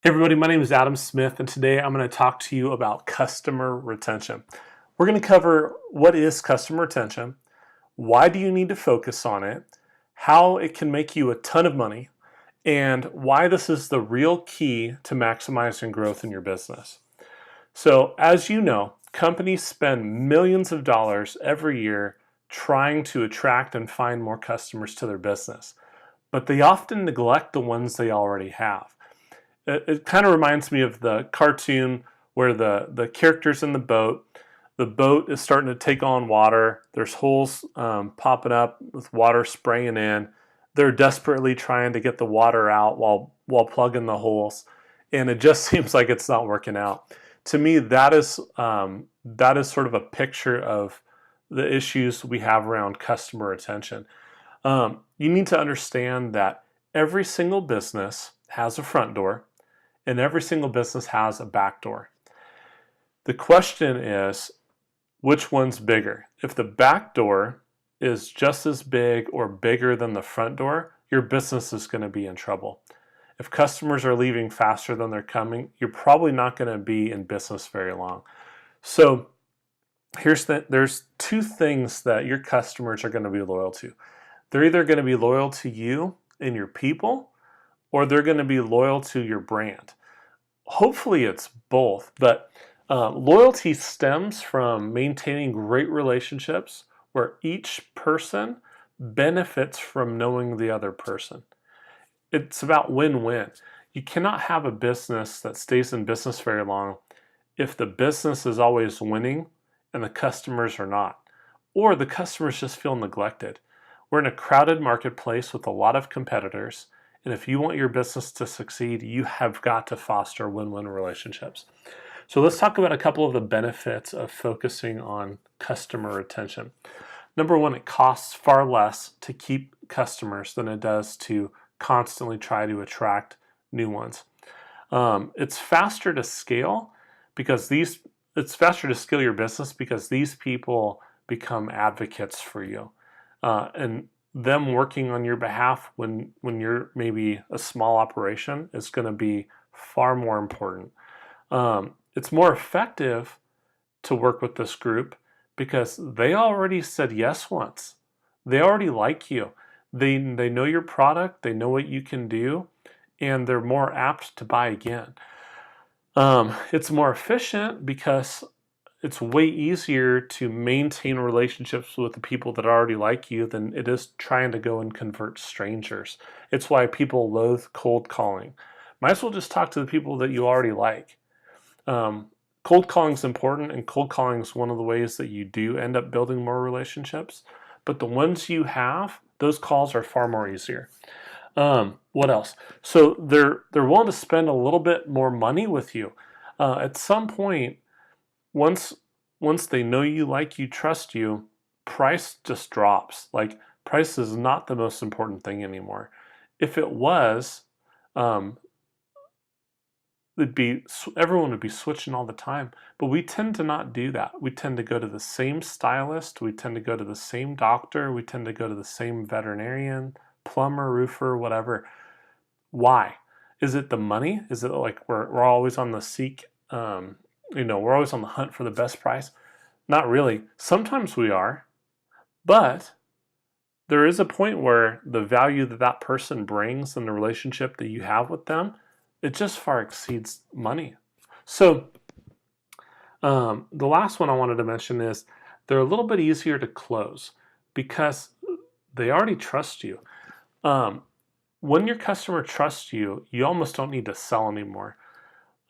Hey everybody, my name is Adam Smith, and today I'm going to talk to you about customer retention. We're going to cover what is customer retention, why do you need to focus on it, how it can make you a ton of money, and why this is the real key to maximizing growth in your business. So, as you know, companies spend millions of dollars every year trying to attract and find more customers to their business, but they often neglect the ones they already have. It kind of reminds me of the cartoon where the character's in the boat is starting to take on water, there's holes popping up with water spraying in, they're desperately trying to get the water out while plugging the holes, and it just seems like it's not working out. To me, that is sort of a picture of the issues we have around customer retention. You need to understand that every single business has a front door, and every single business has a back door. The question is, which one's bigger? If the back door is just as big or bigger than the front door, your business is going to be in trouble. If customers are leaving faster than they're coming, you're probably not going to be in business very long. So there's two things that your customers are going to be loyal to. They're either going to be loyal to you and your people, or they're going to be loyal to your brand. Hopefully it's both, but loyalty stems from maintaining great relationships where each person benefits from knowing the other person. It's about win-win. You cannot have a business that stays in business very long if the business is always winning and the customers are not, or the customers just feel neglected. We're in a crowded marketplace with a lot of competitors, and if you want your business to succeed, you have got to foster win-win relationships. So let's talk about a couple of the benefits of focusing on customer retention. Number one, it costs far less to keep customers than it does to constantly try to attract new ones. It's faster to scale your business because these people become advocates for you. And them working on your behalf when you're maybe a small operation is going to be far more important. It's more effective to work with this group because they already said yes once. They already like you. They know your product, they know what you can do, and they're more apt to buy again. It's more efficient because it's way easier to maintain relationships with the people that already like you than it is trying to go and convert strangers. It's why people loathe cold calling. Might as well just talk to the people that you already like. Cold calling is important, and cold calling is one of the ways that you do end up building more relationships. But the ones you have, those calls are far more easier. What else? So they're willing to spend a little bit more money with you. At some point, once they know you, like you, trust you, price just drops. Like, price is not the most important thing anymore. If it was, everyone would be switching all the time. But we tend to not do that. We tend to go to the same stylist. We tend to go to the same doctor. We tend to go to the same veterinarian, plumber, roofer, whatever. Why? Is it the money? Is it like we're always on the seek? We're always on the hunt for the best price? Not really. Sometimes we are, but there is a point where the value that person brings and the relationship that you have with them, it just far exceeds money. So the last one I wanted to mention is they're a little bit easier to close because they already trust you. When your customer trusts you, you almost don't need to sell anymore.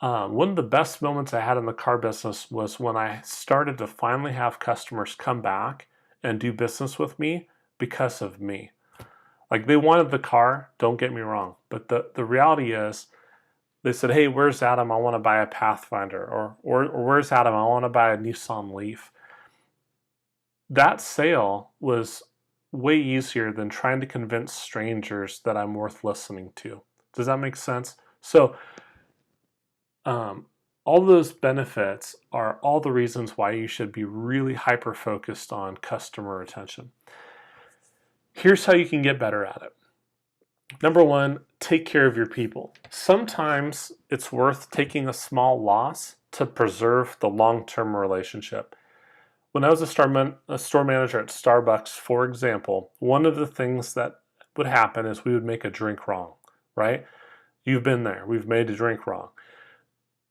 One of the best moments I had in the car business was when I started to finally have customers come back and do business with me because of me. Like, they wanted the car, don't get me wrong, but the reality is they said, hey, where's Adam? I want to buy a Pathfinder, or where's Adam? I want to buy a Nissan Leaf. That sale was way easier than trying to convince strangers that I'm worth listening to. Does that make sense? So all those benefits are all the reasons why you should be really hyper-focused on customer retention. Here's how you can get better at it. Number one, take care of your people. Sometimes it's worth taking a small loss to preserve the long-term relationship. When I was a store manager at Starbucks, for example, one of the things that would happen is we would make a drink wrong, right? You've been there. We've made a drink wrong.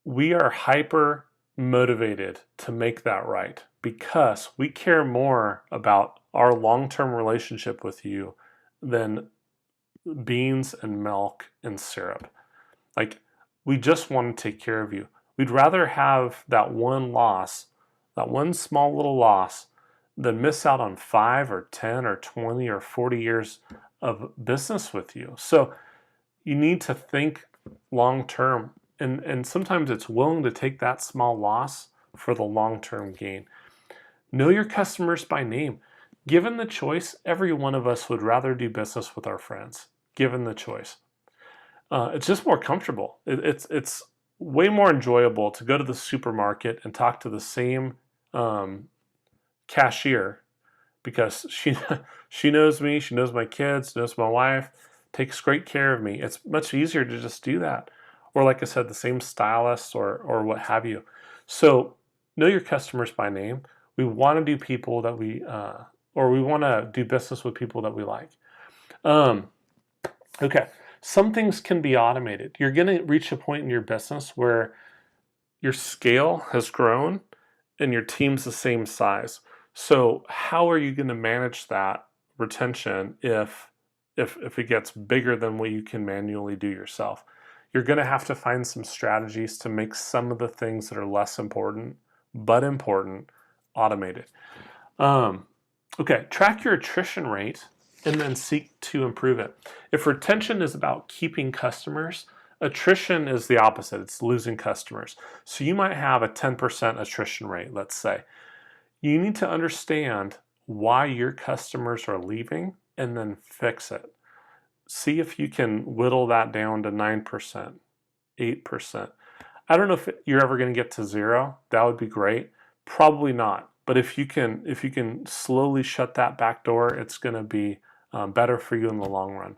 We are hyper motivated to make that right because we care more about our long-term relationship with you than beans and milk and syrup. Like, we just want to take care of you. We'd rather have that one loss, that one small little loss, than miss out on 5 or 10 or 20 or 40 years of business with you. So you need to think long term. And sometimes it's willing to take that small loss for the long term gain. Know your customers by name. Given the choice, every one of us would rather do business with our friends, given the choice. It's just more comfortable. It's way more enjoyable to go to the supermarket and talk to the same cashier because she knows me, she knows my kids, knows my wife, takes great care of me. It's much easier to just do that. Or like I said, the same stylist or what have you. So know your customers by name. We want to do people that we want to do business with people that we like. Okay, some things can be automated. You're going to reach a point in your business where your scale has grown and your team's the same size. So how are you going to manage that retention if it gets bigger than what you can manually do yourself? You're going to have to find some strategies to make some of the things that are less important, but important, automated. Okay, track your attrition rate and then seek to improve it. If retention is about keeping customers, attrition is the opposite. It's losing customers. So you might have a 10% attrition rate, let's say. You need to understand why your customers are leaving and then fix it. See if you can whittle that down to 9%, 8%. I don't know if you're ever going to get to 0. That would be great. Probably not. But if you can slowly shut that back door, it's going to be better for you in the long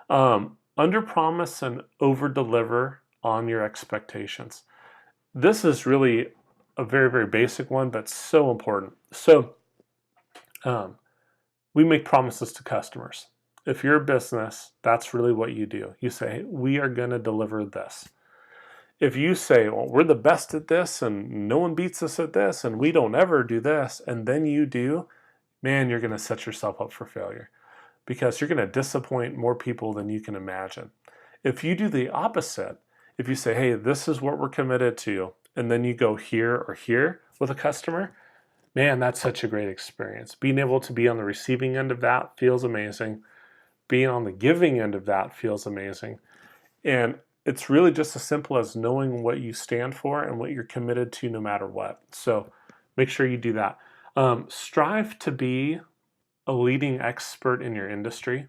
run. Under promise and over deliver on your expectations. This is really a very, very basic one, but so important. So we make promises to customers. If you're a business, that's really what you do. You say, we are going to deliver this. If you say, well, we're the best at this and no one beats us at this and we don't ever do this, and then you do, man, you're going to set yourself up for failure because you're going to disappoint more people than you can imagine. If you do the opposite, if you say, hey, this is what we're committed to, and then you go here or here with a customer, man, that's such a great experience. Being able to be on the receiving end of that feels amazing. Being on the giving end of that feels amazing. And it's really just as simple as knowing what you stand for and what you're committed to no matter what. So make sure you do that. Strive to be a leading expert in your industry.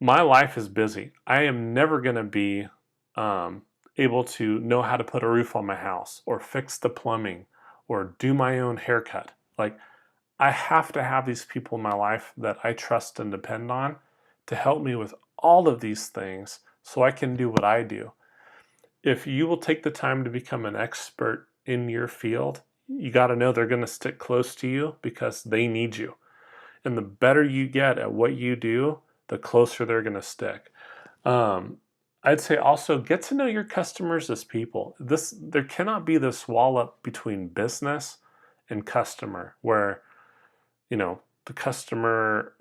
My life is busy. I am never going to be able to know how to put a roof on my house or fix the plumbing or do my own haircut. Like, I have to have these people in my life that I trust and depend on to help me with all of these things so I can do what I do. If you will take the time to become an expert in your field, you got to know they're going to stick close to you because they need you. And the better you get at what you do, the closer they're going to stick. I'd say also get to know your customers as people. There cannot be this wall up between business and customer where, the customer,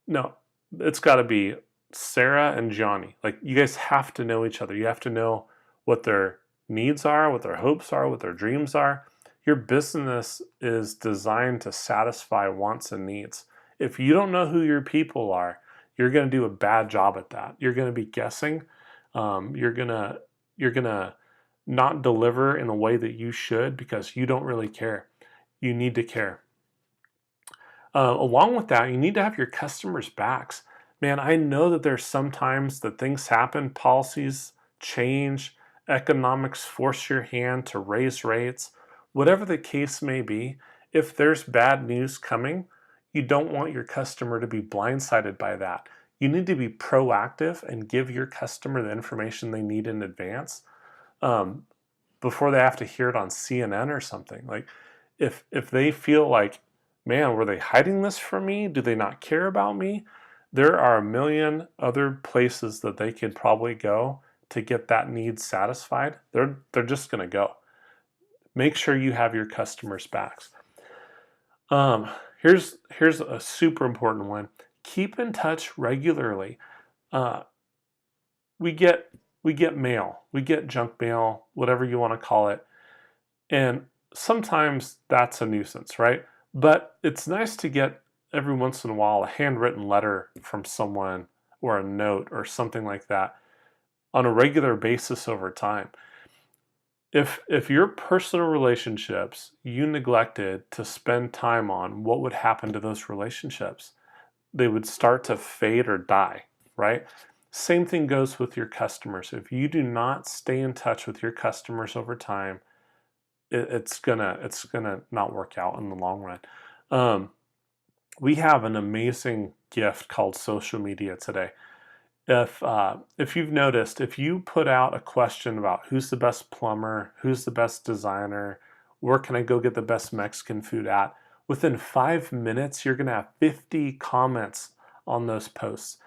no, it's got to be Sarah and Johnny. Like, you guys have to know each other. You have to know what their needs are, what their hopes are, what their dreams are. Your business is designed to satisfy wants and needs. If you don't know who your people are, you're going to do a bad job at that. You're going to be guessing. You're gonna not deliver in a way that you should because you don't really care. You need to care. Along with that, you need to have your customers' backs. Man, I know that there's sometimes that things happen, policies change, economics force your hand to raise rates. Whatever the case may be, if there's bad news coming, you don't want your customer to be blindsided by that. You need to be proactive and give your customer the information they need in advance, before they have to hear it on CNN or something. Like, if they feel like, man, were they hiding this from me? Do they not care about me? There are a million other places that they could probably go to get that need satisfied. They're just going to go. Make sure you have your customers' backs. Here's a super important one. Keep in touch regularly. We get mail, we get junk mail, whatever you want to call it, and sometimes that's a nuisance, right? But it's nice to get every once in a while a handwritten letter from someone, or a note or something like that, on a regular basis over time. If your personal relationships you neglected to spend time on, what would happen to those relationships? They would start to fade or die, right? Same thing goes with your customers. If you do not stay in touch with your customers over time, it's gonna not work out in the long run. We have an amazing gift called social media today. If you've noticed, if you put out a question about who's the best plumber, who's the best designer, where can I go get the best Mexican food at, within 5 minutes you're gonna have 50 comments on those posts.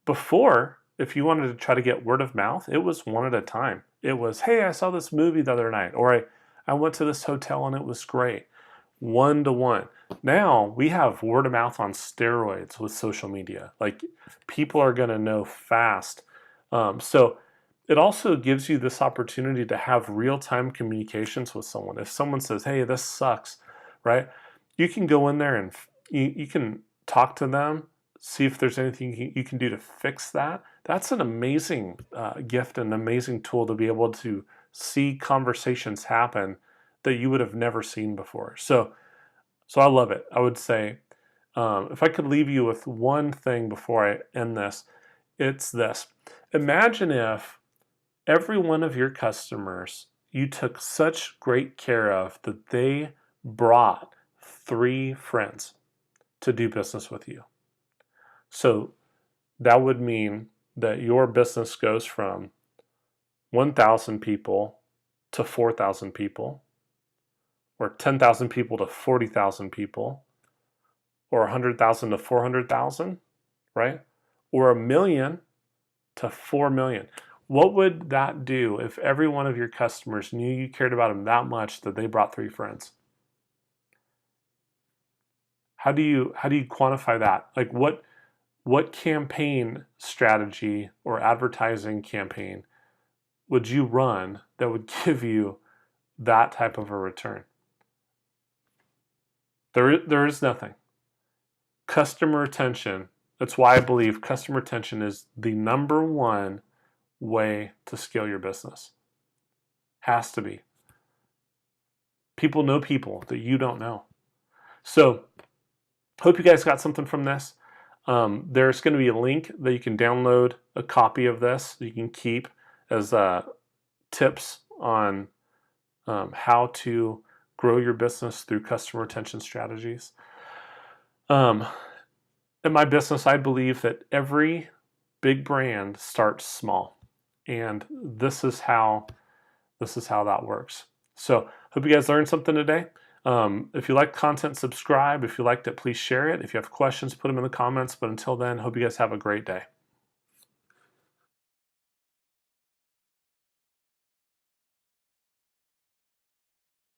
Before, if you wanted to try to get word of mouth, it was one at a time. It was, hey, I saw this movie the other night, or I went to this hotel and it was great. One to one. Now we have word of mouth on steroids with social media. Like, people are going to know fast. So it also gives you this opportunity to have real-time communications with someone. If someone says, hey, this sucks, right? You can go in there and you can talk to them, see if there's anything you can do to fix that. That's an amazing gift, an amazing tool to be able to see conversations happen that you would have never seen before. So I love it. I would say, if I could leave you with one thing before I end this, it's this. Imagine if every one of your customers you took such great care of that they brought 3 friends to do business with you. So that would mean that your business goes from 1,000 people to 4,000 people, or 10,000 people to 40,000 people, or 100,000 to 400,000, right? Or 1 million to 4 million. What would that do if every one of your customers knew you cared about them that much that they brought 3 friends? How do you quantify that? Like, what campaign strategy or advertising campaign would you run that would give you that type of a return? There is nothing. Customer retention, that's why I believe customer retention is the number one way to scale your business. Has to be. People know people that you don't know. So, hope you guys got something from this. There's going to be a link that you can download a copy of this that you can keep as tips on how to grow your business through customer retention strategies. In my business, I believe that every big brand starts small, and this is how that works. So, hope you guys learned something today. If you like content, subscribe. If you liked it, please share it. If you have questions, put them in the comments. But until then, hope you guys have a great day.